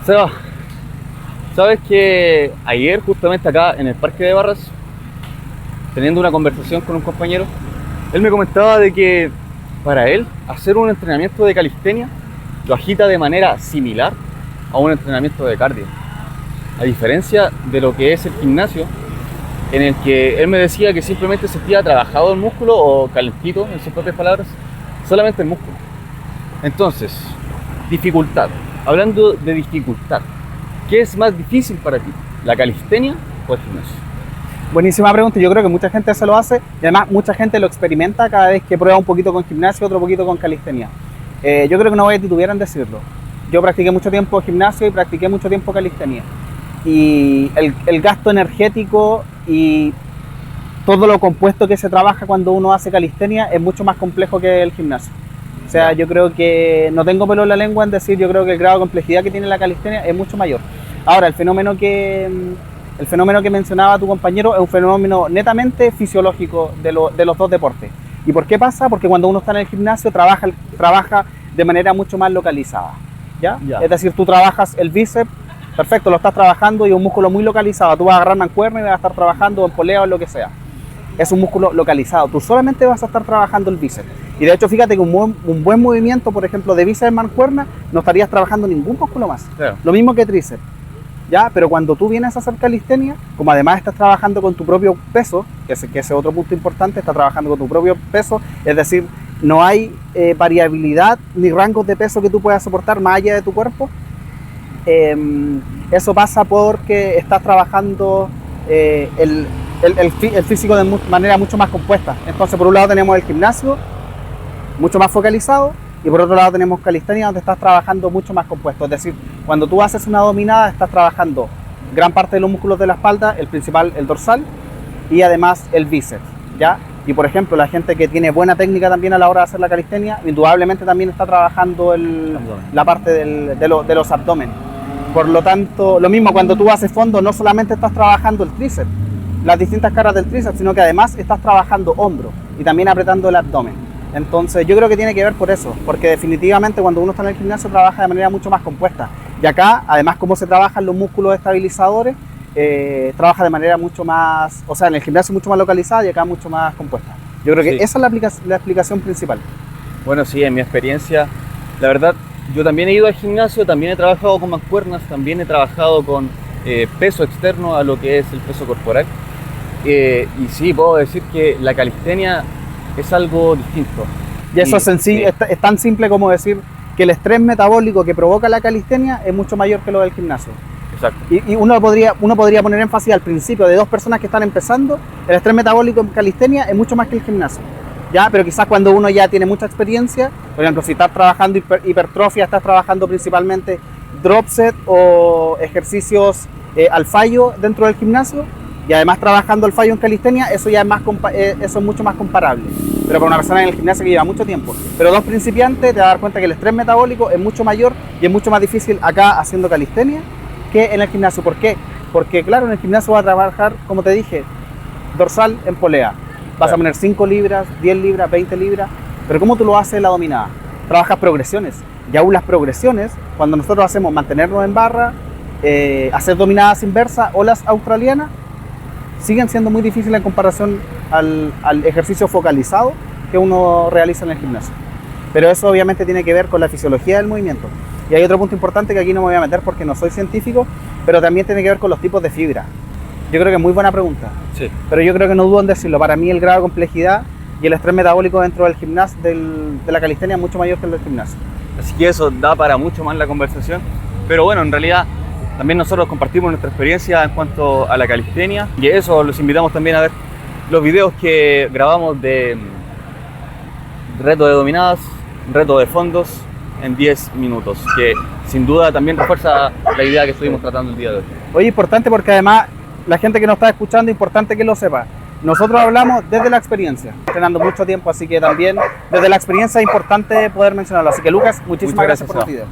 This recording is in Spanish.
Seba, sabes que ayer justamente acá en el Parque de Barras, teniendo una conversación con un compañero, él me comentaba de que para él hacer un entrenamiento de calistenia lo agita de manera similar a un entrenamiento de cardio. A diferencia de lo que es el gimnasio, en el que él me decía que simplemente sentía trabajado el músculo o calentito, en sus propias palabras, solamente el músculo. Entonces, dificultad. Hablando de dificultad, ¿qué es más difícil para ti? ¿La calistenia o el gimnasio? Buenísima pregunta, yo creo que mucha gente se lo hace y además mucha gente lo experimenta cada vez que prueba un poquito con gimnasio, otro poquito con calistenia. Yo creo que no voy a titubear en decirlo. Yo practiqué mucho tiempo gimnasio y practiqué mucho tiempo calistenia. Y el gasto energético y todo lo compuesto que se trabaja cuando uno hace calistenia es mucho más complejo que el gimnasio. O sea, yo creo que no tengo pelo en la lengua en decir, yo creo que el grado de complejidad que tiene la calistenia es mucho mayor. Ahora, el fenómeno que mencionaba tu compañero es un fenómeno netamente fisiológico de los dos deportes. ¿Y por qué pasa? Porque cuando uno está en el gimnasio trabaja de manera mucho más localizada. ¿Ya? Es decir, tú trabajas el bíceps, perfecto, lo estás trabajando y es un músculo muy localizado. Tú vas a agarrar mancuerna y vas a estar trabajando en polea o en lo que sea. Es un músculo localizado. Tú solamente vas a estar trabajando el bíceps. Y de hecho, fíjate que un buen movimiento, por ejemplo, de bíceps en mancuerna, no estarías trabajando ningún músculo más. Claro. Lo mismo que tríceps. ¿Ya? Pero cuando tú vienes a hacer calistenia, como además estás trabajando con tu propio peso, que ese es otro punto importante, estás trabajando con tu propio peso, es decir, no hay variabilidad ni rangos de peso que tú puedas soportar más allá de tu cuerpo. Eso pasa porque estás trabajando el físico de manera mucho más compuesta. Entonces, por un lado tenemos el gimnasio, mucho más focalizado, y por otro lado tenemos calistenia, donde estás trabajando mucho más compuesto. Es decir, cuando tú haces una dominada, estás trabajando gran parte de los músculos de la espalda, el principal, el dorsal, y además el bíceps, ¿ya? Y por ejemplo, la gente que tiene buena técnica también a la hora de hacer la calistenia, indudablemente también está trabajando la parte de los abdomen. Por lo tanto, lo mismo cuando tú haces fondo, no solamente estás trabajando el tríceps, las distintas caras del tríceps, sino que además estás trabajando hombro y también apretando el abdomen. Entonces yo creo que tiene que ver por eso, porque definitivamente cuando uno está en el gimnasio trabaja de manera mucho más compuesta. Y acá, además, como se trabajan los músculos estabilizadores, trabaja de manera mucho más, o sea, en el gimnasio mucho más localizada y acá mucho más compuesta. Yo creo que esa es la explicación principal. Bueno, sí, en mi experiencia, la verdad, yo también he ido al gimnasio, también he trabajado con mancuernas, también he trabajado con peso externo a lo que es el peso corporal. Y sí, puedo decir que la calistenia es algo distinto. Y eso es sencillo, es tan simple como decir que el estrés metabólico que provoca la calistenia es mucho mayor que lo del gimnasio. Exacto. Y uno podría poner énfasis al principio de dos personas que están empezando, el estrés metabólico en calistenia es mucho más que el gimnasio. ¿Ya? Pero quizás cuando uno ya tiene mucha experiencia, por ejemplo, si estás trabajando hipertrofia, estás trabajando principalmente drop set o ejercicios al fallo dentro del gimnasio, y además trabajando el fallo en calistenia, eso ya es mucho más comparable. Pero para una persona en el gimnasio que lleva mucho tiempo. Pero dos principiantes, te vas a dar cuenta que el estrés metabólico es mucho mayor y es mucho más difícil acá haciendo calistenia que en el gimnasio. ¿Por qué? Porque claro, en el gimnasio vas a trabajar, como te dije, dorsal en polea. Vas a poner 5 libras, 10 libras, 20 libras. Pero ¿cómo tú lo haces en la dominada? Trabajas progresiones. Y aún las progresiones, cuando nosotros hacemos mantenernos en barra, hacer dominadas inversas o las australianas, siguen siendo muy difíciles en comparación al ejercicio focalizado que uno realiza en el gimnasio. Pero eso obviamente tiene que ver con la fisiología del movimiento. Y hay otro punto importante que aquí no me voy a meter porque no soy científico, pero también tiene que ver con los tipos de fibra. Yo creo que es muy buena pregunta. Sí. Pero yo creo que no dudo en decirlo. Para mí el grado de complejidad y el estrés metabólico dentro del gimnasio, de la calistenia, es mucho mayor que el del gimnasio. Así que eso da para mucho más la conversación. Pero bueno, en realidad también nosotros compartimos nuestra experiencia en cuanto a la calistenia. Y eso, los invitamos también a ver los videos que grabamos de reto de dominadas, reto de fondos en 10 minutos. Que sin duda también refuerza la idea que estuvimos tratando el día de hoy. Oye, importante porque además la gente que nos está escuchando, importante que lo sepa. Nosotros hablamos desde la experiencia, entrenando mucho tiempo, así que también desde la experiencia es importante poder mencionarlo. Así que Lucas, muchísimas gracias por el video.